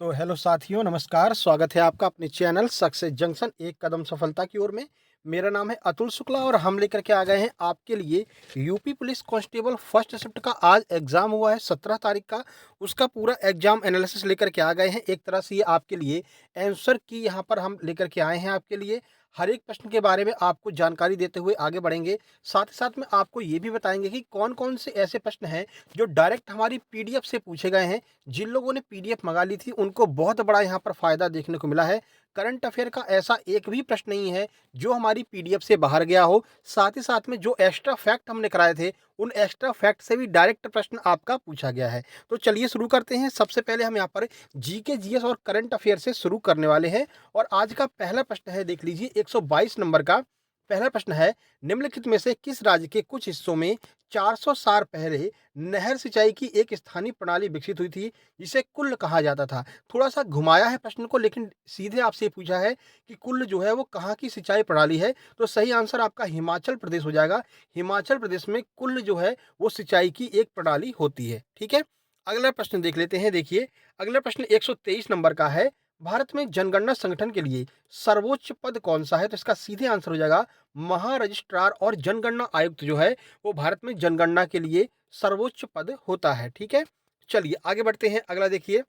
तो हेलो साथियों, नमस्कार। स्वागत है आपका अपने चैनल सक्सेस जंक्शन एक कदम सफलता की ओर में। मेरा नाम है अतुल शुक्ला और हम लेकर के आ गए हैं आपके लिए UP police constable first shift का आज एग्ज़ाम हुआ है 17 तारीख का। उसका पूरा एग्ज़ाम एनालिसिस लेकर के आ गए हैं। एक तरह से ये आपके लिए आंसर की यहाँ पर हम लेकर के आए हैं आपके लिए। हर एक प्रश्न के बारे में आपको जानकारी देते हुए आगे बढ़ेंगे। साथ ही साथ में आपको ये भी बताएंगे कि कौन-कौन से ऐसे प्रश्न हैं जो डायरेक्ट हमारी पीडीएफ से पूछे गए हैं। जिन लोगों ने पीडीएफ मंगा ली थी उनको बहुत बड़ा यहाँ पर फ़ायदा देखने को मिला है। करंट अफ़ेयर का ऐसा एक भी प्रश्न नहीं है जो हमारी पीडीएफ से बाहर गया हो। साथ ही साथ में जो एक्स्ट्रा फैक्ट हमने कराए थे, उन एक्स्ट्रा फैक्ट से भी डायरेक्ट प्रश्न आपका पूछा गया है। तो चलिए शुरू करते हैं। सबसे पहले हम यहाँ पर जीके, जीएस और करंट अफ़ेयर से शुरू करने वाले हैं और आज का पहला प्रश्न है, देख लीजिए 122 नंबर का। पहला प्रश्न है, निम्नलिखित में से किस राज्य के कुछ हिस्सों में 400 साल पहले नहर सिंचाई की एक स्थानीय प्रणाली विकसित हुई थी जिसे कुल्ल कहा जाता था। थोड़ा-सा घुमाया है प्रश्न को, लेकिन सीधे आपसे पूछा है कि कुल्ल जो है वो कहाँ की सिंचाई प्रणाली है, तो सही आंसर आपका हिमाचल प्रदेश हो जाएगा। हिमाचल प्रदेश में कुल्ल जो है वो सिंचाई की एक प्रणाली होती है, ठीक है? अगला प्रश्न देख लेते हैं, देखिए अगला प्रश्न 123 नंबर का है। भारत में जनगणना संगठन के लिए सर्वोच्च पद कौन-सा है? तो इसका सीधे आंसर हो जाएगा महारजिस्ट्रार और जनगणना आयुक्त जो है वो भारत में जनगणना के लिए सर्वोच्च पद होता है, ठीक है? चलिए आगे बढ़ते हैं। अगला देखिए,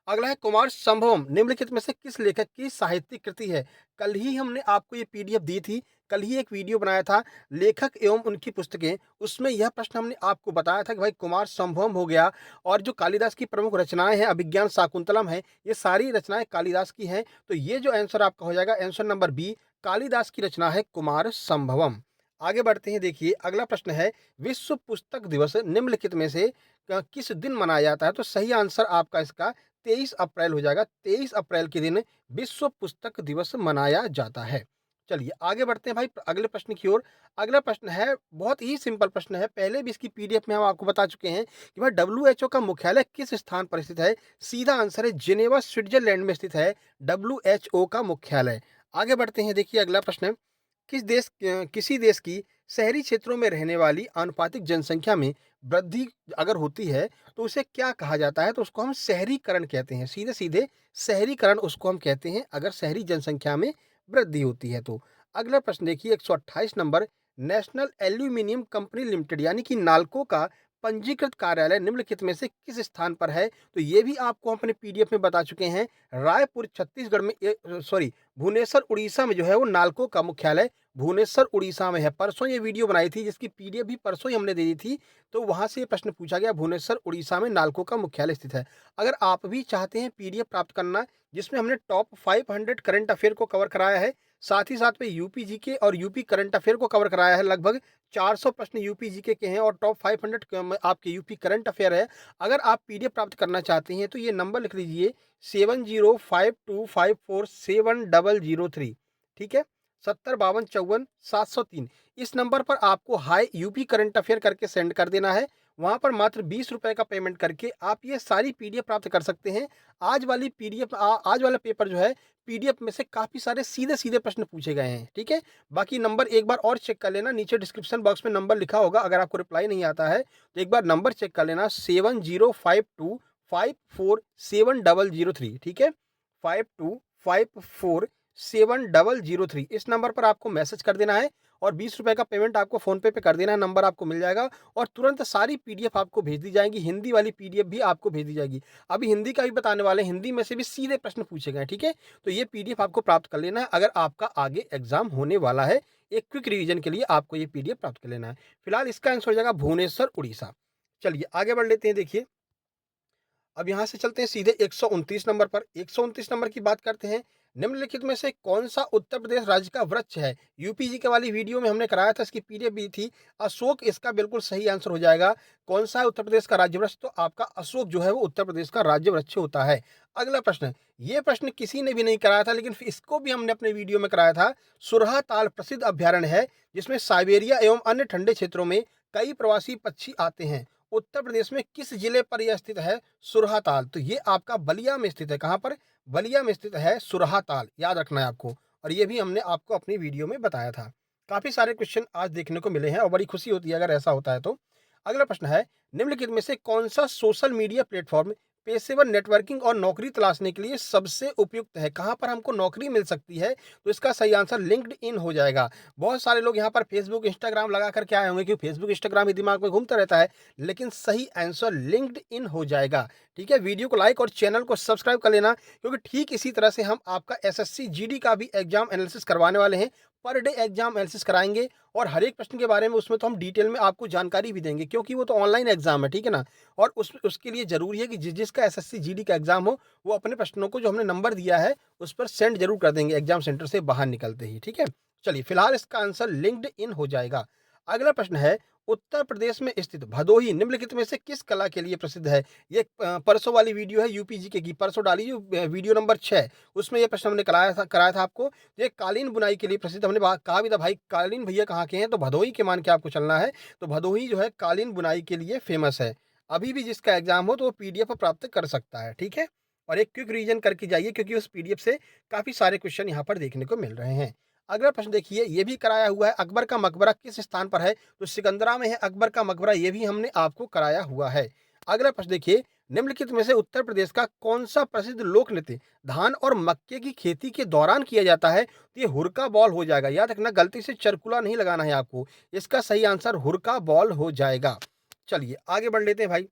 अगला है कुमार संभवम निम्नलिखित में से किस लेखक की साहित्यिक कृति है? कल ही हमने आपको ये पीडीएफ दी थी, कल ही एक वीडियो बनाया था लेखक एवं उनकी पुस्तकें, उसमें यह प्रश्न हमने आपको बताया था कि भाई कुमार संभवम हो गया और जो कालिदास की प्रमुख रचनाएँ हैं, अभिज्ञान शाकुंतलम है, ये सारी रचनाएँ कालिदास की हैं। तो ये जो आंसर आपका हो जाएगा आंसर नंबर बी, कालिदास की रचना है कुमार संभवम। आगे बढ़ते हैं, देखिए अगला प्रश्न है, विश्व पुस्तक दिवस निम्नलिखित में से किस दिन मनाया जाता है? तो सही आंसर आपका इसका 23 अप्रैल हो जाएगा। 23 अप्रैल के दिन विश्व पुस्तक दिवस मनाया जाता है। चलिए आगे बढ़ते हैं भाई अगले प्रश्न की ओर। अगला प्रश्न है, बहुत ही सिंपल प्रश्न है, पहले भी इसकी पीडीएफ में हम आपको बता चुके हैं कि भाई डब्ल्यूएचओ का मुख्यालय किस स्थान पर स्थित है? सीधा आंसर है जिनेवा, स्विट्जरलैंड में स्थित है डब्ल्यूएचओ का मुख्यालय। आगे बढ़ते हैं, देखिए अगला प्रश्न है, किसी देश की शहरी क्षेत्रों में रहने वाली आनुपातिक जनसंख्या में वृद्धि अगर होती है तो उसे क्या कहा जाता है? तो उसको हम शहरीकरण कहते हैं। सीधे-सीधे शहरीकरण उसको हम कहते हैं अगर शहरी जनसंख्या में वृद्धि होती है तो। अगला प्रश्न देखिए 128 number, national aluminium company limited यानी कि नाल्को का पंजीकृत कार्यालय निम्नलिखित में से किस स्थान पर है? तो ये भी आपको हम अपने पीडीएफ में बता चुके हैं। रायपुर छत्तीसगढ़ में सॉरी, भुवनेश्वर उड़ीसा में जो है वो नाल्को का मुख्यालय भुवनेश्वर उड़ीसा में है। परसों ये वीडियो बनाई थी जिसकी पीडीएफ भी परसों ही हमने दे दी थी, तो वहाँ से ये प्रश्न पूछा गया, भुवनेश्वर उड़ीसा में नाल्को का मुख्यालय स्थित है। अगर आप भी चाहते हैं पीडीएफ प्राप्त करना जिसमें हमने टॉप 500 करंट अफेयर को कवर कराया है, साथ ही साथ में यूपी जीके और यूपी करंट अफेयर को कवर कराया है, लगभग 400 प्रश्न यूपी जीके के हैं और टॉप 500 आपके यूपी करंट अफेयर है। अगर आप पीडीएफ प्राप्त करना चाहते हैं तो ये नंबर लिख लीजिए 7052547003, ठीक है? 705254 703। इस नंबर पर आपको हाई यूपी करंट अफेयर करके सेंड कर देना है। वहाँ पर मात्र 20 रुपए का पेमेंट करके आप ये सारी पीडीएफ प्राप्त कर सकते हैं। आज वाली पीडीएफ आज वाला पेपर जो है, पीडीएफ में से काफ़ी सारे सीधे-सीधे प्रश्न पूछे गए हैं, ठीक है? बाकी नंबर एक बार और चेक कर लेना, नीचे डिस्क्रिप्शन बॉक्स में नंबर लिखा होगा, अगर आपको रिप्लाई नहीं आता है, तो एक बार नंबर चेक कर लेना 7052547003, ठीक है? 52547003 इस नंबर पर आपको मैसेज कर देना है और 20 रुपए का पेमेंट आपको फ़ोन पे कर देना है, नंबर आपको मिल जाएगा और तुरंत सारी पीडीएफ आपको भेज दी जाएँगी, हिंदी वाली पीडीएफ भी आपको भेज दी जाएगी। अभी हिंदी का भी बताने वाले हैं, हिंदी में से भी सीधे प्रश्न पूछे गए हैं, ठीक है? तो ये पीडीएफ आपको प्राप्त कर लेना है अगर आपका आगे एग्ज़ाम होने वाला है, एक क्विक रिवीजन के लिए आपको ये पीडीएफ प्राप्त कर लेना है। फिलहाल इसका आंसर हो जाएगा भुवनेश्वर, उड़ीसा। चलिए आगे बढ़ लेते हैं, देखिए अब यहाँ से चलते हैं सीधे 129 नंबर पर। 129 नंबर की बात करते हैं, निम्नलिखित में से कौन-सा उत्तर प्रदेश राज्य का वृक्ष है? यूपी जी के वाली वीडियो में हमने कराया था, इसकी पीडीएफ भी थी। अशोक इसका बिल्कुल सही आंसर हो जाएगा। कौन-सा है उत्तर प्रदेश का राज्य वृक्ष? तो आपका अशोक जो है वो उत्तर प्रदेश का राज्य वृक्ष होता है। अगला प्रश्न, ये प्रश्न किसी ने भी नहीं कराया था लेकिन फिर इसको भी हमने अपने वीडियो में कराया था। सुरहा ताल प्रसिद्ध अभयारण्य है जिसमें साइबेरिया एवं अन्य ठंडे क्षेत्रों में कई प्रवासी पक्षी आते हैं। उत्तर प्रदेश में किस जिले पर यह स्थित है? सुरहाताल। तो ये आपका बलिया में स्थित है। कहाँ पर? बलिया में स्थित है सुरहाताल, याद रखना है आपको। और ये भी हमने आपको अपनी वीडियो में बताया था। काफ़ी सारे क्वेश्चन आज देखने को मिले हैं और बड़ी खुशी होती है अगर ऐसा होता है तो। अगला प्रश्न है, निम्नलिखित में से कौन-सा सोशल मीडिया प्लेटफ़ॉर्म पेशेवर नेटवर्किंग और नौकरी तलाशने के लिए सबसे उपयुक्त है। कहाँ पर हमको नौकरी मिल सकती है? तो इसका सही आंसर लिंक्डइन हो जाएगा। बहुत सारे लोग यहाँ पर फेसबुक, इंस्टाग्राम लगा कर के आए होंगे, क्योंकि फेसबुक, इंस्टाग्राम ही दिमाग में घूमता रहता है, लेकिन सही आंसर लिंक्डइन हो जाएगा। ठीक है, वीडियो को लाइक और चैनल को सब्सक्राइब कर लेना, क्योंकि ठीक इसी तरह से हम आपका एसएससी जीडी का भी एग्जाम एनालिसिस करवाने वाले हैं। पर डे एग्जाम एनालिसिस कराएंगे और हर एक प्रश्न के बारे में उसमें तो हम डिटेल में आपको जानकारी भी देंगे, क्योंकि वो तो ऑनलाइन एग्जाम है, ठीक है ना। और उसके लिए जरूरी है कि जिसका एसएससी जीडी का एग्जाम हो, वो अपने प्रश्नों को जो हमने नंबर दिया है उस पर सेंड जरूर कर देंगे एग्जाम सेंटर से बाहर निकलते ही। ठीक है, चलिए फिलहाल इसका आंसर लिंक्ड इन हो जाएगा। अगला प्रश्न है, उत्तर प्रदेश में स्थित भदोही निम्नलिखित में से किस कला के लिए प्रसिद्ध है? ये परसों वाली वीडियो है यूपीजीके की, परसों डाली वीडियो नंबर 6, उसमें ये प्रश्न हमने कराया था आपको। ये कालीन बुनाई के लिए प्रसिद्ध, हमने कहा भी था भाई कालीन भैया कहाँ के हैं, तो भदोही के मान के आपको चलना है। तो भदोही जो है कालीन बुनाई के लिए फेमस है। अभी भी जिसका एग्जाम हो तो वो पीडीएफ प्राप्त कर सकता है। ठीक है, और एक क्विक रिवीजन करके जाइए, क्योंकि उस पीडीएफ से काफी सारे क्वेश्चन यहाँ पर देखने को मिल रहे हैं। अगला प्रश्न देखिए, ये भी कराया हुआ है, अकबर का मकबरा किस स्थान पर है? तो सिकंदरा में है अकबर का मकबरा, ये भी हमने आपको कराया हुआ है। अगला प्रश्न देखिए, निम्नलिखित में से उत्तर प्रदेश का कौन सा प्रसिद्ध लोक नृत्य धान और मक्के की खेती के दौरान किया जाता है? तो ये हुरका बॉल हो जाएगा। याद रखना, गलती से चरकुला नहीं लगाना है आपको। इसका सही आंसर हुरका बॉल हो जाएगा। चलिए आगे बढ़ लेते हैं भाई।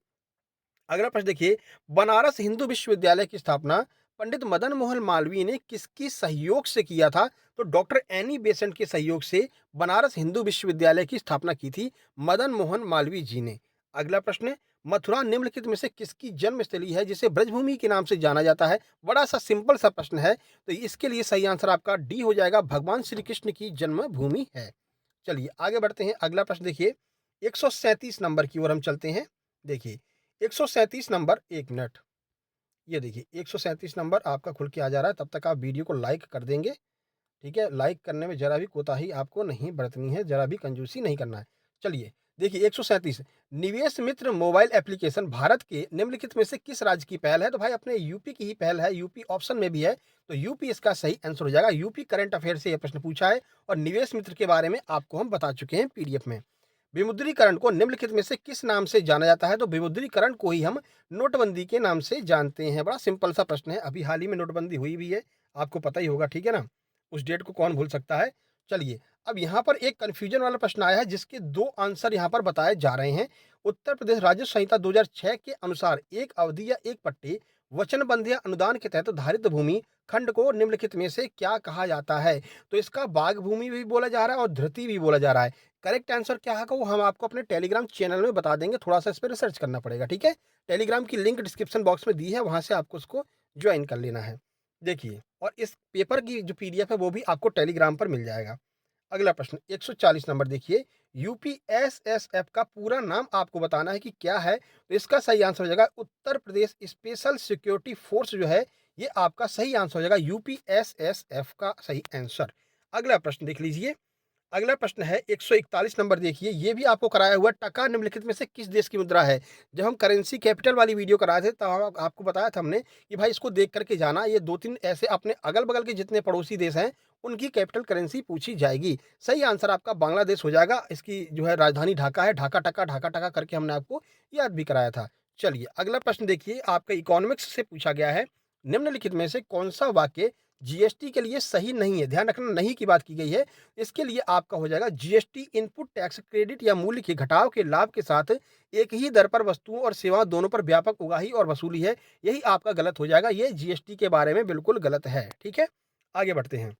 अगला प्रश्न देखिए, बनारस हिंदू विश्वविद्यालय की स्थापना पंडित मदन मोहन मालवीय ने किसकी सहयोग से किया था? तो डॉक्टर एनी बेसेंट के सहयोग से बनारस हिंदू विश्वविद्यालय की स्थापना की थी मदन मोहन मालवीय जी ने। अगला प्रश्न, मथुरा निम्नलिखित में से किसकी जन्मस्थली है जिसे ब्रजभूमि के नाम से जाना जाता है? बड़ा सा सिंपल सा प्रश्न है, तो इसके लिए सही आंसर आपका डी हो जाएगा, भगवान श्री कृष्ण की जन्मभूमि है। चलिए आगे बढ़ते हैं। अगला प्रश्न देखिए, 137 नंबर की ओर हम चलते हैं। देखिए 137 नंबर, एक मिनट, ये देखिए 137 नंबर आपका खुल के आ जा रहा है, तब तक आप वीडियो को लाइक कर देंगे। ठीक है, लाइक करने में जरा भी कोताही आपको नहीं बरतनी है, जरा भी कंजूसी नहीं करना है। चलिए देखिए 137, निवेश मित्र मोबाइल एप्लीकेशन भारत के निम्नलिखित में से किस राज्य की पहल है? तो भाई अपने यूपी की ही पहल है, यूपी ऑप्शन में भी है, तो यूपी इसका सही आंसर हो जाएगा। यूपी करंट अफेयर से यह प्रश्न पूछा है और निवेश मित्र के बारे में आपको हम बता चुके हैं पीडीएफ में। विमुद्रीकरण को निम्नलिखित में से किस नाम से जाना जाता है? तो विमुद्रीकरण को ही हम नोटबंदी के नाम से जानते हैं। बड़ा सिंपल सा प्रश्न है, अभी हाल ही में नोटबंदी हुई भी है, आपको पता ही होगा, ठीक है ना। उस डेट को कौन भूल सकता है। चलिए अब यहाँ पर एक कंफ्यूजन वाला प्रश्न आया है, जिसके दो आंसर यहाँ पर बताए जा रहे हैं। उत्तर प्रदेश राजस्व संहिता 2006 के अनुसार एक अवधि या एक पट्टे वचनबंध या अनुदान के तहत धारित भूमि खंड को निम्नलिखित में से क्या कहा जाता है? तो इसका बाग भूमि भी बोला जा रहा है और धृति भी बोला जा रहा है। करेक्ट आंसर क्या है वो हम आपको अपने टेलीग्राम चैनल में बता देंगे, थोड़ा सा इस पर रिसर्च करना पड़ेगा। ठीक है, टेलीग्राम की लिंक डिस्क्रिप्शन बॉक्स में दी है, वहां से आपको उसको ज्वाइन कर लेना है। देखिए, और इस पेपर की जो पीडीएफ है वो भी आपको टेलीग्राम पर मिल जाएगा। अगला प्रश्न 140 नंबर देखिए, यूपीएसएसएफ का पूरा नाम आपको बताना है कि क्या है? तो इसका सही आंसर हो जाएगा Uttar Pradesh special security force जो है, ये आपका सही आंसर हो जाएगा, यूपीएसएसएफ का सही आंसर। अगला प्रश्न देख लीजिए। अगला प्रश्न है 141 नंबर देखिए, ये भी आपको कराया हुआ, टका निम्नलिखित में से किस देश की मुद्रा है? जब हम करेंसी कैपिटल वाली वीडियो कराए थे तब आपको बताया था हमने कि भाई इसको देख करके जाना, ये 2-3 ऐसे अपने अगल-बगल के जितने पड़ोसी देश हैं, उनकी कैपिटल करेंसी पूछी जाएगी। सही आंसर आपका बांग्लादेश हो जाएगा। इसकी जो है राजधानी ढाका है, ढाका टका करके हमने आपको याद भी कराया था। चलिए अगला प्रश्न देखिए, आपका इकोनॉमिक्स से पूछा गया है, निम्नलिखित में से कौन सा वाक्य जीएसटी के लिए सही नहीं है? ध्यान रखना, नहीं की बात की गई है। इसके लिए आपका हो जाएगा, जीएसटी इनपुट टैक्स क्रेडिट या मूल्य के घटाव के लाभ के साथ एक ही दर पर वस्तुओं और सेवाओं दोनों पर व्यापक उगाही और वसूली है। यही आपका गलत हो जाएगा, ये जीएसटी के बारे में बिल्कुल गलत है। ठीक है, आगे बढ़ते हैं।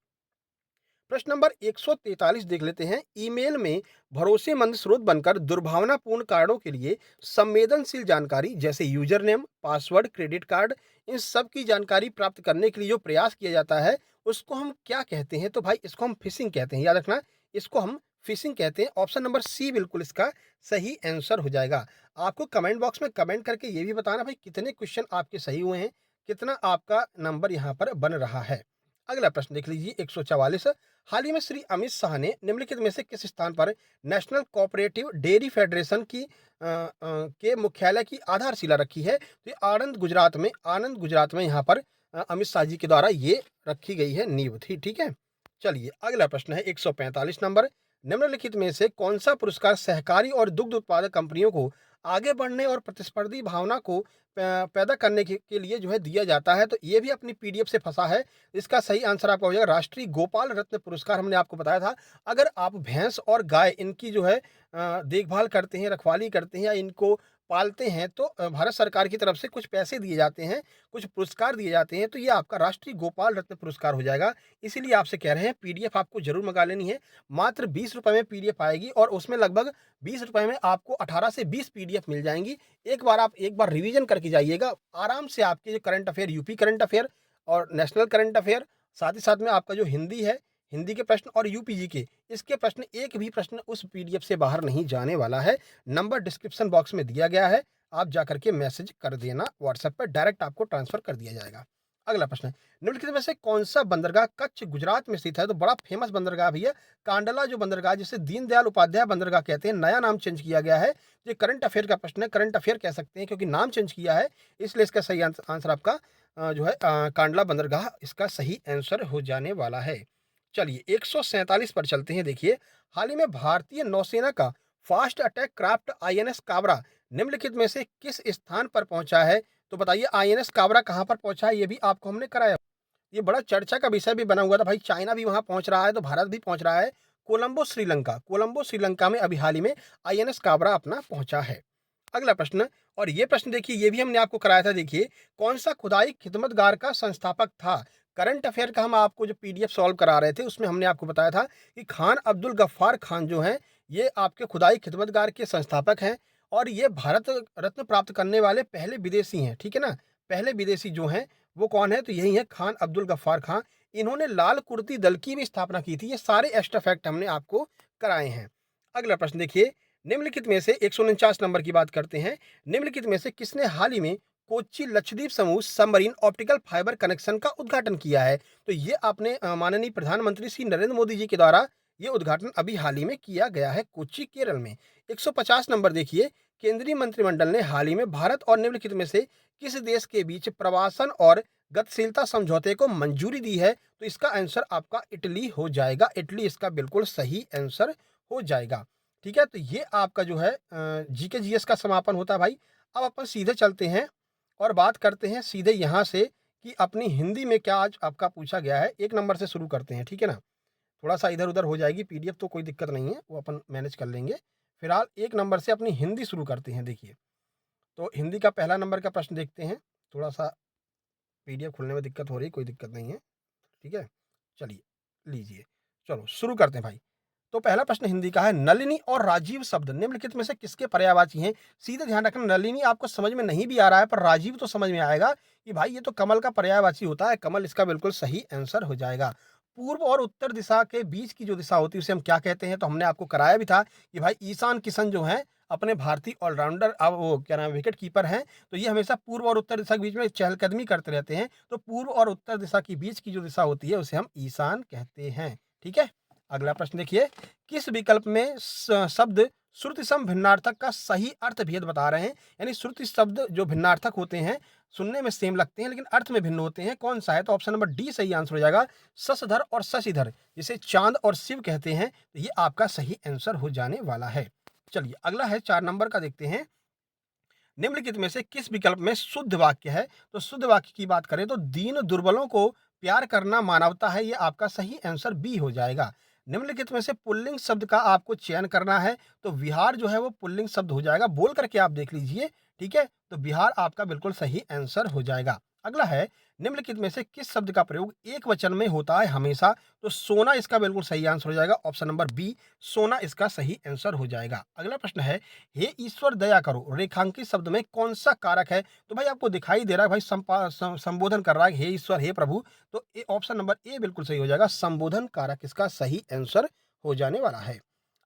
प्रश्न नंबर 143 देख लेते हैं। ईमेल में भरोसेमंद स्रोत बनकर दुर्भावनापूर्ण कारणों के लिए संवेदनशील जानकारी जैसे user name, password, credit card, इन सब की जानकारी प्राप्त करने के लिए जो प्रयास किया जाता है उसको हम क्या कहते हैं? तो भाई इसको हम फिशिंग कहते हैं। याद रखना, इसको हम फिशिंग कहते हैं। ऑप्शन नंबर सी बिल्कुल इसका सही आंसर हो जाएगा। आपको कमेंट बॉक्स में कमेंट करके ये भी बताना भाई कितने क्वेश्चन आपके सही हुए हैं, कितना आपका नंबर यहाँ पर बन रहा है। अगला प्रश्न देख लीजिए 144, हाल ही में श्री अमित शाह ने निम्नलिखित में से किस स्थान पर नेशनल कोऑपरेटिव डेयरी फेडरेशन की के मुख्यालय की आधारशिला रखी है? तो ये आनंद गुजरात में यहाँ पर अमित शाह जी के द्वारा ये रखी गई है नींव थी। ठीक है, चलिए अगला प्रश्न है 145 नंबर, निम्नलिखित में से कौन सा पुरस्कार सहकारी और दुग्ध उत्पादक कंपनियों को आगे बढ़ने और प्रतिस्पर्धी भावना को पैदा करने के लिए जो है दिया जाता है। तो ये भी अपनी पीडीएफ से फँसा है। इसका सही आंसर आपका हो जाएगा राष्ट्रीय गोपाल रत्न पुरस्कार, हमने आपको बताया था। अगर आप भैंस और गाय इनकी जो है देखभाल करते हैं, रखवाली करते हैं या इनको पालते हैं तो भारत सरकार की तरफ से कुछ पैसे दिए जाते हैं, कुछ पुरस्कार दिए जाते हैं, तो ये आपका राष्ट्रीय गोपाल रत्न पुरस्कार हो जाएगा। इसीलिए आपसे कह रहे हैं पीडीएफ आपको ज़रूर मँगा लेनी है। मात्र ₹20 में पीडीएफ आएगी और उसमें लगभग ₹20 में आपको 18 से 20 पीडीएफ मिल जाएँगी। एक बार रिवीजन करके जाइएगा, आराम से आपके जो current affair, UP current affair और नेशनल करंट अफेयर, साथ ही साथ में आपका जो हिंदी है, हिंदी के प्रश्न और यूपी जीके, इसके प्रश्न एक भी प्रश्न उस पीडीएफ से बाहर नहीं जाने वाला है। नंबर डिस्क्रिप्शन बॉक्स में दिया गया है, आप जाकर के मैसेज कर देना, व्हाट्सएप पर डायरेक्ट आपको ट्रांसफर कर दिया जाएगा। अगला प्रश्न है, निम्नलिखित में से कौन-सा बंदरगाह कच्छ, गुजरात में स्थित है? तो बड़ा फेमस बंदरगाह भैया, कांडला जो बंदरगाह जिसे दीनदयाल उपाध्याय बंदरगाह कहते हैं, नया नाम चेंज किया गया है। ये करंट अफेयर का प्रश्न है, करंट अफेयर कह सकते हैं क्योंकि नाम चेंज किया है, इसलिए इसका सही आंसर आपका जो है कांडला बंदरगाह इसका सही आंसर हो जाने वाला है। चलिए 147 पर चलते हैं। देखिए, हाल ही में भारतीय नौसेना का fast attack craft INS Kabra निम्नलिखित में से किस स्थान पर पहुंचा है? तो बताइए आईएनएस काबरा कहां पर पहुंचा है, ये भी आपको हमने कराया। ये बड़ा चर्चा का विषय भी बना हुआ था भाई, चाइना भी वहां पहुंच रहा है तो भारत भी पहुंच रहा है। कोलंबो श्रीलंका में अभी हाल ही में आईएनएस काबरा अपना पहुंचा है। अगला प्रश्न, और ये प्रश्न देखिए, ये भी हमने आपको कराया था। देखिए, कौन सा खुदाई खिदमतगार का संस्थापक था? करंट अफेयर का हम आपको जो पीडीएफ सॉल्व करा रहे थे उसमें हमने आपको बताया था कि खान अब्दुल गफ्फार खान जो हैं, ये आपके खुदाई खिदमतगार के संस्थापक हैं और ये भारत रत्न प्राप्त करने वाले पहले विदेशी हैं, ठीक है ना? पहले विदेशी जो हैं वो कौन है? तो यही है खान अब्दुल गफ्फार खान। इन्होंने लाल कुर्ती दल की भी स्थापना की थी। ये सारे एक्स्ट्रा फैक्ट हमने आपको कराए हैं। अगला प्रश्न देखिए, निम्नलिखित में से 149 नंबर की बात करते हैं। निम्नलिखित में से किसने हाल ही में कोच्चि लक्षद्वीप समूह सबमरीन ऑप्टिकल फाइबर कनेक्शन का उद्घाटन किया है? तो ये आपने माननीय प्रधानमंत्री श्री नरेंद्र मोदी जी के द्वारा ये उद्घाटन अभी हाल ही में किया गया है कोच्चि, केरल में। 150 नंबर देखिए, केंद्रीय मंत्रिमंडल ने हाल ही में भारत और निम्नलिखित में से किस देश के बीच प्रवासन और गतिशीलता समझौते को मंजूरी दी है? तो इसका आंसर आपका इटली हो जाएगा। इटली इसका बिल्कुल सही आंसर हो जाएगा। ठीक है, तो ये आपका जो है जीके जीएस का समापन होता है भाई। अब अपन सीधे चलते हैं और बात करते हैं सीधे यहाँ से कि अपनी हिंदी में क्या आज आपका पूछा गया है। 1 नंबर से शुरू करते हैं, ठीक है ना? थोड़ा-सा इधर-उधर हो जाएगी पीडीएफ तो कोई दिक्कत नहीं है, वो अपन मैनेज कर लेंगे। फिलहाल 1 नंबर से अपनी हिंदी शुरू करते हैं देखिए। तो हिंदी का पहला नंबर का प्रश्न देखते हैं। थोड़ा-सा पीडीएफ खुलने में दिक्कत हो रही है, कोई दिक्कत नहीं है, ठीक है? चलिए, लीजिए। चलो शुरू करते हैं भाई। तो पहला प्रश्न हिंदी का है, नलिनी और राजीव शब्द निम्नलिखित में से किसके पर्यायवाची हैं? सीधे ध्यान रखना, नलिनी आपको समझ में नहीं भी आ रहा है पर राजीव तो समझ में आएगा कि भाई ये तो कमल का पर्यायवाची होता है। कमल इसका बिल्कुल सही आंसर हो जाएगा। पूर्व और उत्तर दिशा के बीच की जो दिशा होती है उसे हम क्या कहते हैं? तो हमने आपको कराया भी था कि भाई ईशान किशन जो हैं अपने भारतीय ऑलराउंडर, अब वो क्या नाम है, विकेट कीपर हैं, तो ये हमेशा पूर्व और उत्तर दिशा के बीच में चहलकदमी करते रहते हैं। तो पूर्व और उत्तर दिशा के बीच की जो दिशा होती है उसे हम ईशान कहते हैं। ठीक है? अगला प्रश्न देखिए, किस विकल्प में शब्द श्रुति सम भिन्नार्थक का सही अर्थ भेद बता रहे हैं? यानी श्रुति शब्द जो भिन्नार्थक होते हैं, सुनने में सेम लगते हैं लेकिन अर्थ में भिन्न होते हैं, कौन सा है? तो ऑप्शन नंबर डी सही आंसर हो जाएगा। शशधर और शशिधर, जिसे चांद और शिव कहते हैं, तो ये आपका सही आंसर हो जाने वाला है। चलिए अगला है 4 नंबर का, देखते हैं। निम्नलिखित में से किस विकल्प में शुद्ध वाक्य है? तो शुद्ध वाक्य की बात करें तो दीन दुर्बलों को प्यार करना मानवता है, ये आपका सही आंसर बी हो जाएगा। निम्नलिखित में से पुल्लिंग शब्द का आपको चयन करना है, तो विहार जो है वो पुल्लिंग शब्द हो जाएगा। बोल करके आप देख लीजिए, ठीक है? तो बिहार आपका बिल्कुल सही आंसर हो जाएगा। अगला है, निम्नलिखित में से किस शब्द का प्रयोग एक वचन में होता है हमेशा? तो सोना इसका बिल्कुल सही आंसर हो जाएगा। ऑप्शन नंबर बी, सोना इसका सही आंसर हो जाएगा। अगला प्रश्न है, हे ईश्वर दया करो रेखांकित शब्द में कौन सा कारक है? तो भाई आपको दिखाई दे रहा है भाई, संबोधन कर रहा है, हे ईश्वर, हे प्रभु, तो ऑप्शन नंबर ए बिल्कुल सही हो जाएगा। संबोधन कारक इसका सही आंसर हो जाने वाला है।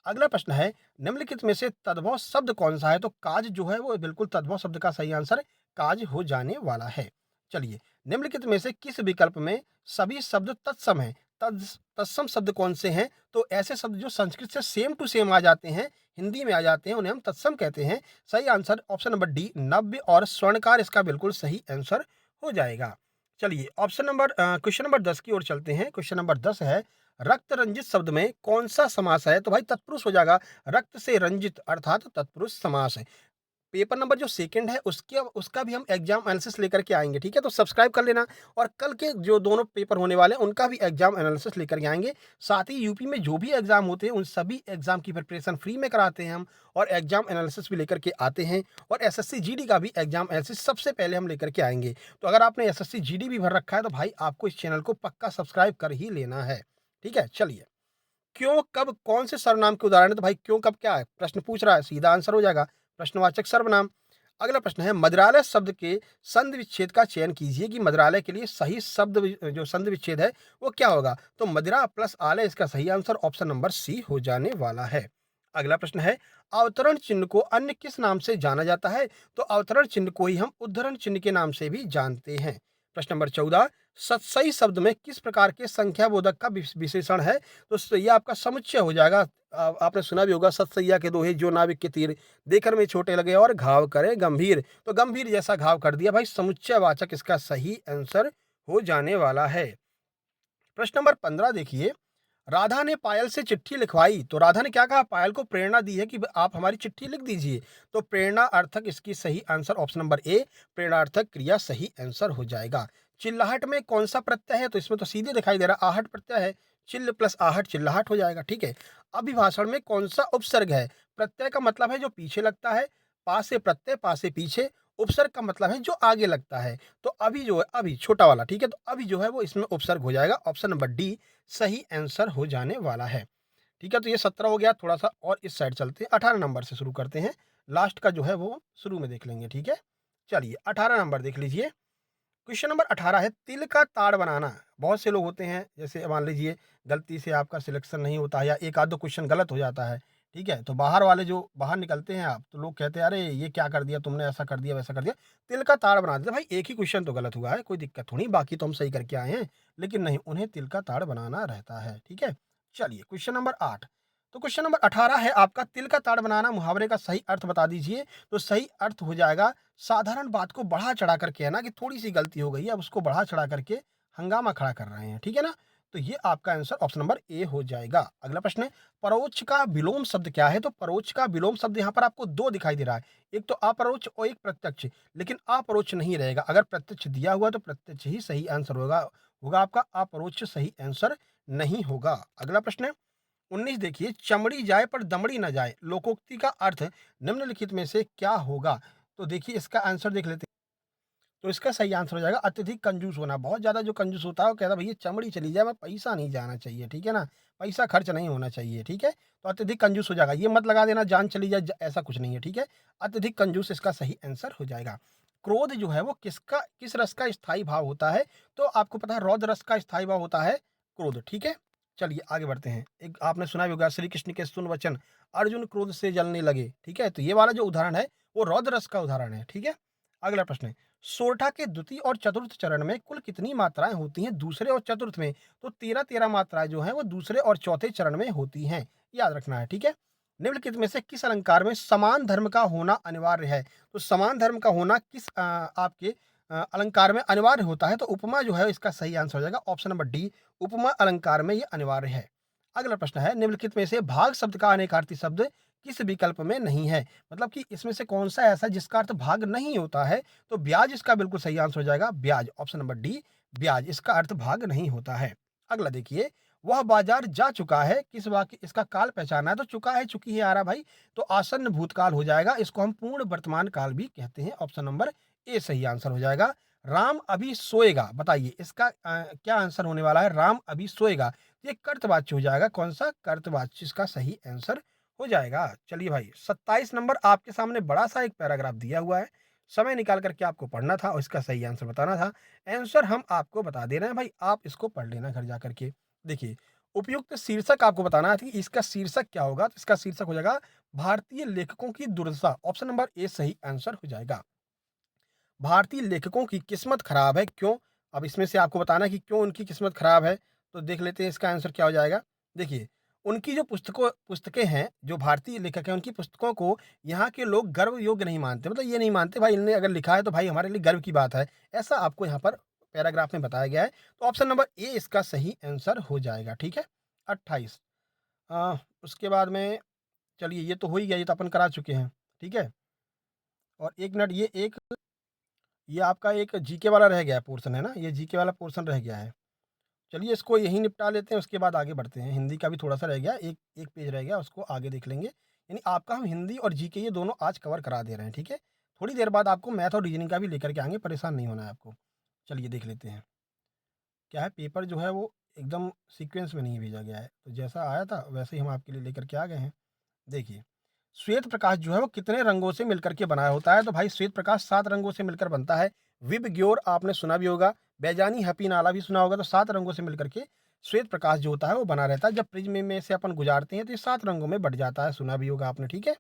अगला प्रश्न है, निम्नलिखित में से तद्भव शब्द कौन सा है? तो काज जो है वो बिल्कुल तद्भव शब्द का सही आंसर काज हो जाने वाला है। चलिए, निम्नलिखित में से किस विकल्प में सभी शब्द तत्सम हैं? तत्सम शब्द कौन से हैं? तो ऐसे शब्द जो संस्कृत से सेम टू सेम आ जाते हैं, हिंदी में आ जाते हैं, उन्हें हम तत्सम कहते हैं। सही आंसर ऑप्शन नंबर डी, नव्य और स्वर्णकार इसका बिल्कुल सही आंसर हो जाएगा। चलिए ऑप्शन नंबर क्वेश्चन नंबर 10 की ओर चलते हैं। क्वेश्चन नंबर 10 है, रक्त रंजित शब्द में कौन सा समास है? तो भाई तत्पुरुष हो जाएगा। रक्त से रंजित अर्थात तत्पुरुष समास है। पेपर नंबर जो सेकंड है उसके उसका भी हम एग्जाम एनालिसिस लेकर के आएंगे, ठीक है। तो सब्सक्राइब कर लेना। और कल के जो दोनों पेपर होने वाले हैं उनका भी एग्जाम एनालिसिस लेकर के आएंगे। साथ ही यूपी में जो भी एग्जाम होते हैं उन सभी एग्जाम की प्रिपरेशन फ्री में कराते हैं हम, और एग्जाम एनालिसिस भी लेकर के आते हैं। और एसएससी जीडी का भी एग्जाम एनालिसिस सबसे पहले हम लेकर के आएंगे। तो अगर आपने एसएससी जीडी भी भर रखा है तो भाई आपको इस चैनल को पक्का सब्सक्राइब कर ही लेना है, ठीक है। चलिए, क्यों कब कौन से सर्वनाम के उदाहरण है? तो भाई क्यों कब क्या है, प्रश्न पूछ रहा है, सीधा आंसर हो जाएगा प्रश्नवाचक सर्वनाम। अगला प्रश्न है, मद्रालय शब्द के संधि विच्छेद का चयन कीजिए कि मद्रालय के लिए सही शब्द जो संधि विच्छेद है वो क्या होगा। तो मदिरा प्लस आलय इसका सही आंसर ऑप्शन नंबर सी हो जाने वाला है। अगला प्रश्न है, अवतरण चिन्ह को अन्य किस नाम से जाना जाता है? तो अवतरण चिन्ह को ही हम उद्धरण चिन्ह के नाम से भी जानते हैं। प्रश्न नंबर 14, सतसई शब्द में किस प्रकार के संख्या बोधक का विशेषण है? तो ये आपका समुच्चय हो जाएगा। आपने सुना भी होगा, सतसैया के दोहे जो नाविक के तीर, देखने में छोटे लगे और घाव करे गंभीर। तो गंभीर जैसा घाव कर दिया भाई, समुच्चयवाचक इसका सही आंसर हो जाने वाला है। प्रश्न नंबर 15 देखिए, राधा ने पायल से चिट्ठी लिखवाई। तो राधा ने क्या कहा? पायल को प्रेरणा दी है कि आप हमारी चिट्ठी लिख दीजिए। तो प्रेरणा अर्थक इसकी सही आंसर ऑप्शन नंबर ए, प्रेरणार्थक क्रिया सही आंसर हो जाएगा। चिल्लाहट में कौन सा प्रत्यय है? तो इसमें तो सीधे दिखाई दे रहा आहट प्रत्यय है। चिल्ल प्लस आहट चिल्लाहट हो जाएगा, ठीक है। अभिभाषण में कौन सा उपसर्ग है? प्रत्यय का मतलब है जो पीछे लगता है, पास से प्रत्यय, पास से पीछे। उपसर्ग का मतलब है जो आगे लगता है। तो अभी जो है, अभी छोटा वाला, ठीक है। तो अभी जो है वो इसमें उपसर्ग हो जाएगा, ऑप्शन नंबर डी सही आंसर हो जाने वाला है, ठीक है। तो ये 17 हो गया। थोड़ा सा और इस साइड चलते हैं, 18 नंबर से शुरू करते हैं। लास्ट का जो है वो शुरू में देख लेंगे, ठीक है। चलिए 18 नंबर देख लीजिए। क्वेश्चन नंबर 18 है, तिल का ताड़ बनाना। बहुत से लोग होते हैं, जैसे मान लीजिए गलती से आपका सिलेक्शन नहीं होता है या एक आध दो क्वेश्चन गलत हो जाता है, ठीक है। तो बाहर वाले जो बाहर निकलते हैं आप, तो लोग कहते हैं अरे ये क्या कर दिया तुमने, ऐसा कर दिया वैसा कर दिया, तिल का ताड़ बना दिया। भाई एक ही क्वेश्चन तो गलत हुआ है, कोई दिक्कत थोड़ी, बाकी तो हम सही करके आए हैं। लेकिन नहीं, उन्हें तिल का ताड़ बनाना रहता है, ठीक है। चलिए क्वेश्चन नंबर 8। तो क्वेश्चन नंबर 18 है आपका, तिल का ताड़ बनाना मुहावरे का सही अर्थ बता दीजिए। तो सही अर्थ हो जाएगा, साधारण बात को बढ़ा चढ़ा करके, है ना, कि थोड़ी सी गलती हो गई है, अब उसको बढ़ा चढ़ा करके हंगामा खड़ा कर रहे हैं, ठीक है ना। तो ये आपका आंसर ऑप्शन नंबर ए हो जाएगा। अगला प्रश्न है, परोक्ष का विलोम शब्द क्या है? तो परोक्ष का विलोम शब्द यहाँ पर आपको दो दिखाई दे रहा है, एक तो अपरोक्ष और एक प्रत्यक्ष। लेकिन अपरोक्ष नहीं रहेगा, अगर प्रत्यक्ष दिया हुआ तो प्रत्यक्ष ही सही आंसर होगा, होगा आपका अपरोक्ष सही आंसर नहीं होगा। अगला प्रश्न है 19 देखिए, चमड़ी जाए पर दमड़ी न जाए, लोकोक्ति का अर्थ निम्नलिखित में से क्या होगा? तो देखिए इसका आंसर देख लेते हैं। तो इसका सही आंसर हो जाएगा अत्यधिक कंजूस होना। बहुत ज़्यादा जो कंजूस होता है वो कहता है भैया चमड़ी चली जाए, मैं पैसा नहीं जाना चाहिए, ठीक है ना? पैसा खर्च नहीं होना चाहिए, ठीक है? तो अत्यधिक कंजूस हो जाएगा। ये मत लगा देना जान चली जाए, ऐसा कुछ नहीं है, ठीक है? अत्यधिक कंजूस इसका सही आंसर हो जाएगा। क्रोध जो है वो किस रस का स्थायी भाव होता है? तो आपको पता है रौद्र रस का स्थायी भाव होता है क्रोध, ठीक है? चलिए आगे बढ़ते हैं। एक आपने सुना भी होगा, श्री कृष्ण के सुन वचन, अर्जुन क्रोध से जलने लगे, ठीक है? तो ये वाला जो उदाहरण है वो रौद्र रस का उदाहरण है, ठीक है? अगला प्रश्न है, सोरठा के द्वितीय और चतुर्थ चरण में कुल कितनी मात्राएं होती हैं दूसरे और चतुर्थ में? तो 13 मात्राएं जो हैं वो दूसरे और चौथे चरण में होती हैं, याद रखना है, ठीक है। निम्नलिखित में से किस अलंकार में समान धर्म का होना अनिवार्य है? तो समान धर्म का होना किस आपके अलंकार में अनिवार्य होता है? तो उपमा जो है इसका सही आंसर हो जाएगा, ऑप्शन नंबर डी, उपमा अलंकार में ये अनिवार्य है। अगला प्रश्न है, निम्नलिखित में से भाग शब्द का अनेकार्थी शब्द किस विकल्प में नहीं है? मतलब कि इसमें से कौन सा ऐसा जिसका अर्थ भाग नहीं होता है? तो ब्याज इसका बिल्कुल सही आंसर हो जाएगा, ब्याज, ऑप्शन नंबर डी, ब्याज, इसका अर्थ भाग नहीं होता है। अगला देखिए, वह बाजार जा चुका है, किस वाक्य इसका काल पहचाना है? तो चुका है, चुकी है आ रहा भाई, तो आसन्न भूतकाल हो जाएगा, इसको हम पूर्ण वर्तमान काल भी कहते हैं, ऑप्शन नंबर ए सही आंसर हो जाएगा। राम अभी सोएगा, बताइए इसका क्या आंसर होने वाला है? राम अभी सोएगा, ये कर्तवाच्य हो जाएगा, कौन सा? कर्तवाच्य इसका सही आंसर हो जाएगा। चलिए भाई 27 नंबर आपके सामने बड़ा सा एक पैराग्राफ दिया हुआ है, समय निकाल करके आपको पढ़ना था और इसका सही आंसर बताना था। आंसर हम आपको बता दे रहे हैं भाई, आप इसको पढ़ लेना घर जा करके। देखिए, उपयुक्त शीर्षक आपको बताना है कि इसका शीर्षक क्या होगा। तो इसका शीर्षक हो जाएगा भारतीय लेखकों की दुर्दशा, ऑप्शन नंबर ए सही आंसर हो जाएगा। भारतीय लेखकों की किस्मत खराब है, क्यों? अब इसमें से आपको बताना है कि क्यों उनकी किस्मत खराब है। तो देख लेते हैं इसका आंसर क्या हो जाएगा। देखिए, उनकी जो पुस्तकें हैं, जो भारतीय लेखक हैं, उनकी पुस्तकों को यहाँ के लोग गर्व योग्य नहीं मानते। मतलब ये नहीं मानते भाई, इन्होंने अगर लिखा है तो भाई हमारे लिए गर्व की बात है। ऐसा आपको यहाँ पर पैराग्राफ में बताया गया है। तो ऑप्शन नंबर ए इसका सही आंसर हो जाएगा, ठीक है। 28 उसके बाद में, चलिए ये तो हो ही गया, ये तो अपन करा चुके हैं, ठीक है। और 1 मिनट ये आपका एक जीके वाला रह गया है पोर्शन, है ना? ये जीके वाला पोर्शन रह गया है। चलिए इसको यहीं निपटा लेते हैं, उसके बाद आगे बढ़ते हैं। हिंदी का भी थोड़ा-सा रह गया, एक एक पेज रह गया, उसको आगे देख लेंगे। यानी आपका हम हिंदी और जीके ये दोनों आज कवर करा दे रहे हैं, ठीक है? थोड़ी देर बाद आपको मैथ और रीज़निंग का भी लेकर के आएँगे, परेशान नहीं होना है आपको। चलिए देख लेते हैं। क्या है, पेपर जो है वो एकदम सीक्वेंस में नहीं भेजा गया है, तो जैसा आया था वैसे ही हम आपके लिए लेकर के आ गए हैं। देखिए, श्वेत प्रकाश जो है वो कितने रंगों से मिलकर के बना होता है? तो भाई श्वेत प्रकाश 7 रंगों से मिलकर बनता है। विबग्योर आपने सुना भी होगा, बेजानी हपी नाला भी सुना होगा, तो 7 रंगों से मिलकर के श्वेत प्रकाश जो होता है वो बना रहता है। जब प्रिज्म में से अपन गुजारते हैं तो ये 7 रंगों में बँट जाता है, सुना भी होगा आपने, ठीक है?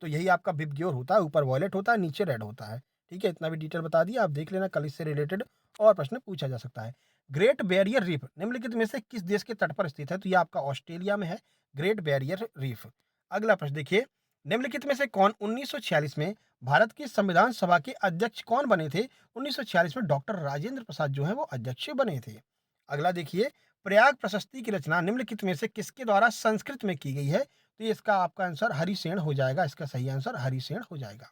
तो यही आपका विबग्योर होता है, ऊपर वॉयलेट होता है, नीचे रेड होता है, ठीक है? इतना भी डिटेल बता दिया, आप देख लेना, कल इससे रिलेटेड और प्रश्न पूछा जा सकता है। ग्रेट बैरियर रीफ निम्नलिखित में से किस देश के तट पर स्थित है? तो ये आपका ऑस्ट्रेलिया में है, ग्रेट बैरियर रीफ। अगला प्रश्न देखिए, निम्नलिखित में से कौन 1946 में भारत की संविधान सभा के अध्यक्ष कौन बने थे? 1946 में डॉक्टर राजेंद्र प्रसाद जो है वो अध्यक्ष बने थे। अगला देखिए, प्रयाग प्रशस्ति की रचना निम्नलिखित में से किसके द्वारा संस्कृत में की गई है? तो ये इसका आपका आंसर हरिसेन हो जाएगा, इसका सही आंसर हरिसेन हो जाएगा।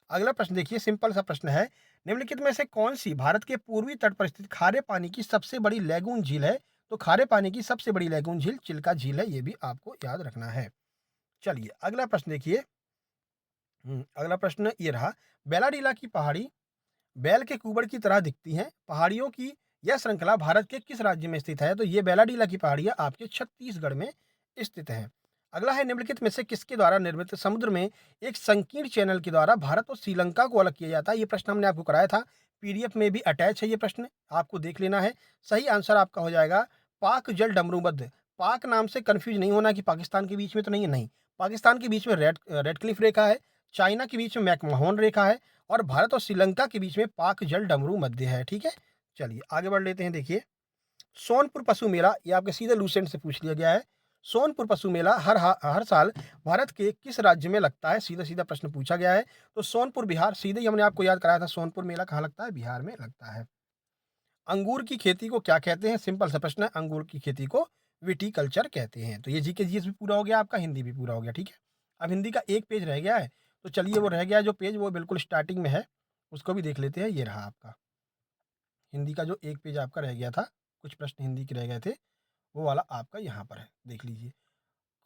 अगला प्रश्न देखिए, सिंपल सा प्रश्न है, निम्नलिखित में से कौन सी भारत के पूर्वी तट पर स्थित खारे पानी की सबसे बड़ी लैगून झील है? तो खारे पानी की सबसे बड़ी लैगून झील चिल्का झील है, ये भी आपको याद रखना है। चलिए अगला प्रश्न देखिए। अगला प्रश्न ये रहा, बेलाडीला की पहाड़ी बैल के कुबड़ की तरह दिखती हैं। पहाड़ियों की यह श्रृंखला भारत के किस राज्य में स्थित है? तो ये बेलाडीला की पहाड़ियाँ आपके छत्तीसगढ़ में स्थित हैं। अगला है, निम्नलिखित में से किसके द्वारा निर्मित समुद्र में एक संकीर्ण चैनल के द्वारा भारत और श्रीलंका को अलग किया जाता है? ये प्रश्न हमने आपको कराया था, पीडीएफ में भी अटैच है ये प्रश्न, आपको देख लेना है। सही आंसर आपका हो जाएगा पाक जल डमरूबंध। पाक नाम से कंफ्यूज नहीं होना कि पाकिस्तान के बीच में तो नहीं है, नहीं। पाकिस्तान के बीच में रेड क्लिफ रेखा है, चाइना के बीच में मैकमोहन रेखा है, और भारत और श्रीलंका के बीच में पाक जल डमरू मध्य है, ठीक है? चलिए आगे बढ़ लेते हैं। देखिए, सोनपुर पशु मेला ये आपके सीधे लूसेंट से पूछ लिया गया है। सोनपुर पशु मेला हर साल भारत के किस राज्य में लगता है? सीधा-सीधा प्रश्न पूछा गया है। तो सोनपुर बिहार, सीधे ही हमने आपको याद कराया था, सोनपुर मेला कहाँ लगता है? बिहार में लगता है। अंगूर की खेती को क्या कहते हैं? सिंपल सा प्रश्न है, अंगूर की खेती को विटीकल्चर कहते हैं। तो ये जीके जीएस भी पूरा हो गया आपका, हिंदी भी पूरा हो गया, ठीक है? अब हिंदी का एक पेज रह गया है, तो चलिए वो रह गया जो पेज वो बिल्कुल स्टार्टिंग में है, उसको भी देख लेते हैं। ये रहा आपका हिंदी का जो एक पेज आपका रह गया था, कुछ प्रश्न हिंदी के रह गए थे, वो वाला आपका यहाँ पर है, देख लीजिए।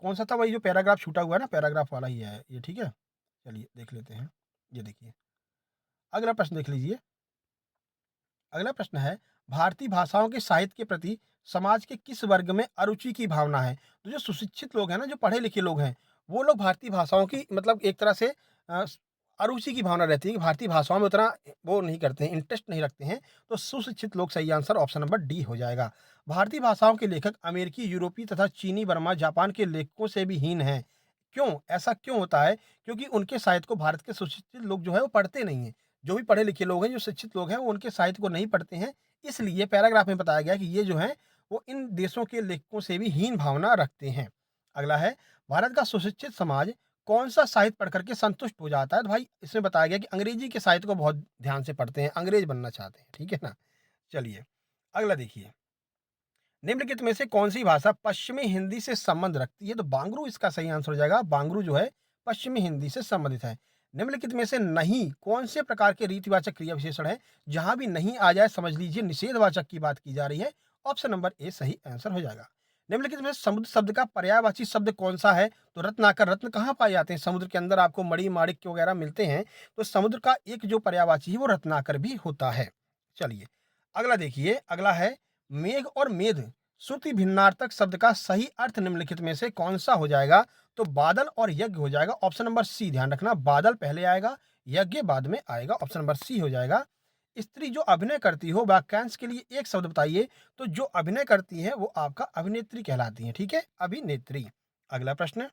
कौन सा था? वही जो पैराग्राफ छूटा हुआ है ना, पैराग्राफ वाला ही है ये, ठीक है? चलिए देख लेते हैं। ये देखिए, अगला प्रश्न देख लीजिए। अगला प्रश्न है, भारतीय भाषाओं के साहित्य के प्रति समाज के किस वर्ग में अरुचि की भावना है? तो जो सुशिक्षित लोग हैं ना, जो पढ़े लिखे लोग हैं, वो लोग भारतीय भाषाओं की मतलब एक तरह से अरुचि की भावना रहती है कि भारतीय भाषाओं में उतना वो नहीं करते हैं, इंटरेस्ट नहीं रखते हैं। तो सुशिक्षित लोग, सही आंसर ऑप्शन नंबर डी हो जाएगा। भारतीय भाषाओं के लेखक अमेरिकी, यूरोपीय तथा चीनी, बर्मा, जापान के लेखकों से भी हीन हैं। क्यों? ऐसा क्यों होता है? क्योंकि उनके साहित्य को भारत के सुशिक्षित लोग जो है वो पढ़ते नहीं हैं। जो भी पढ़े लिखे लोग हैं, जो शिक्षित लोग हैं, वो उनके साहित्य को नहीं पढ़ते हैं। इसलिए पैराग्राफ में बताया गया है कि ये जो हैं, वो इन देशों के लेखकों से भी हीन भावना रखते हैं। अगला है, भारत का सुशिक्षित समाज कौन-सा साहित्य पढ़ कर के संतुष्ट हो जाता है? तो भाई इसमें बताया गया कि अंग्रेजी के साहित्य को बहुत ध्यान से पढ़ते हैं, अंग्रेज बनना चाहते हैं, ठीक है ना? चलिए, अगला देखिए। निम्नलिखित में से कौन-सी भाषा पश्चिमी हिंदी से संबंध रखती है? तो बांग्रू इसका सही आंसर हो जाएगा। बांग्रू जो है पश्चिमी हिंदी से संबंधित है। निम्नलिखित में से नहीं कौन से प्रकार के रीतिवाचक क्रिया विशेषण है? जहां भी नहीं आ जाए समझ लीजिए निषेधवाचक की बात की जा रही है। ऑप्शन नंबर ए सही आंसर हो जाएगा। निम्नलिखित में से समुद्र शब्द का पर्यायवाची शब्द कौन सा है? तो रत्नाकर, रत्न कहाँ पाए जाते हैं? समुद्र के अंदर आपको मणि, माणिक्य वगैरह मिलते हैं। तो समुद्र का एक जो पर्यायवाची है वो रत्नाकर भी होता है। चलिए, अगला देखिए, अगला है, मेघ और मेध श्रुति भिन्नार्थक शब्द का सही अर्थ निम्नलिखित में से कौन सा हो जाएगा? तो बादल और यज्ञ हो जाएगा। ऑप्शन नंबर सी, ध्यान रखना, बादल पहले आएगा, यज्ञ बाद में आएगा। ऑप्शन नंबर सी हो जाएगा। स्त्री जो अभिनय करती हो, वाक्यांश के लिए एक शब्द बताइए। तो जो अभिनय करती है वो आपका अभिनेत्री कहलाती है, ठीक है? अभिनेत्री। अगला प्रश्न,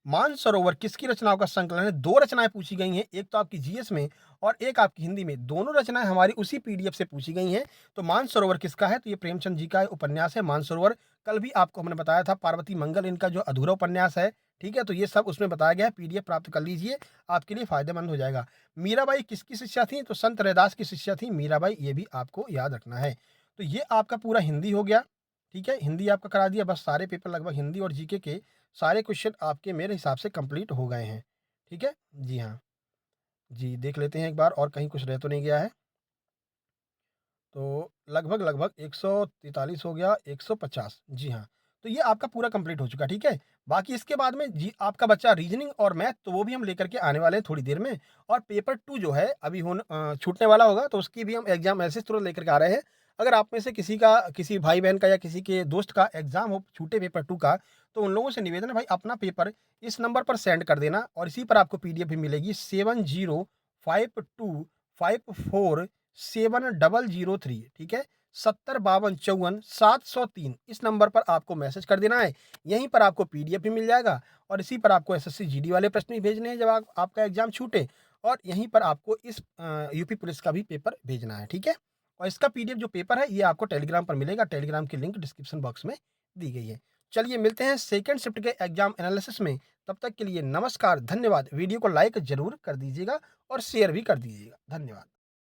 मानसरोवर किसकी रचनाओं का संकलन है? 2 रचनाएँ पूछी गई हैं, एक तो आपकी जीएस में और एक आपकी हिंदी में। दोनों रचनाएँ हमारी उसी पीडीएफ से पूछी गई हैं। तो मानसरोवर किसका है? तो ये प्रेमचंद जी का उपन्यास है मानसरोवर। कल भी आपको हमने बताया था, पार्वती मंगल इनका जो अधूरा उपन्यास है, ठीक है? तो ये सब उसमें बताया गया है, पीडीएफ प्राप्त कर लीजिए, आपके लिए फ़ायदेमंद हो जाएगा। मीराबाई किसकी शिष्या थीं? तो संत रैदास की शिष्या थीं मीराबाई, ये भी आपको याद रखना है। तो ये आपका पूरा हिंदी हो गया, ठीक है? हिंदी आपका करा दिया, बस सारे पेपर लगभग हिंदी और जीके के सारे क्वेश्चन आपके मेरे हिसाब से कंप्लीट हो गए हैं, ठीक है? जी हाँ। जी, देख लेते हैं एक बार और कहीं कुछ रह तो नहीं गया है। तो लगभग 143 हो गया, 150 जी हाँ। तो ये आपका पूरा कंप्लीट हो चुका, ठीक है? बाकी इसके बाद में जी आपका बचा रीज़निंग और मैथ, तो वो भी हम लेकर के आने वाले हैं थोड़ी देर में। और पेपर 2 जो है अभी छूटने वाला होगा, तो उसकी भी हम एग्ज़ाम मैसेज तुरंत लेकर के आ रहे हैं। अगर आप में से किसी का, किसी भाई-बहन का या किसी के दोस्त का एग्ज़ाम हो छूटे पेपर 2 का, तो उन लोगों से निवेदन है भाई अपना पेपर इस नंबर पर सेंड कर देना और इसी पर आपको पीडीएफ भी मिलेगी 7052547003, ठीक है? 705254 703 इस नंबर पर आपको मैसेज कर देना है। यहीं पर आपको पीडीएफ भी मिल जाएगा और इसी पर आपको एसएससी जीडी वाले प्रश्न भी भेजने हैं जब आपका एग्ज़ाम छूटे, और यहीं पर आपको इस यूपी पुलिस का भी पेपर भेजना है, ठीक है? और इसका पीडीएफ जो पेपर है ये आपको टेलीग्राम पर मिलेगा, टेलीग्राम की लिंक डिस्क्रिप्शन बॉक्स में दी गई है। चलिए मिलते हैं सेकंड शिफ्ट के एग्ज़ाम एनालिसिस में, तब तक के लिए नमस्कार, धन्यवाद। वीडियो को लाइक ज़रूर कर दीजिएगा और शेयर भी कर दीजिएगा। धन्यवाद।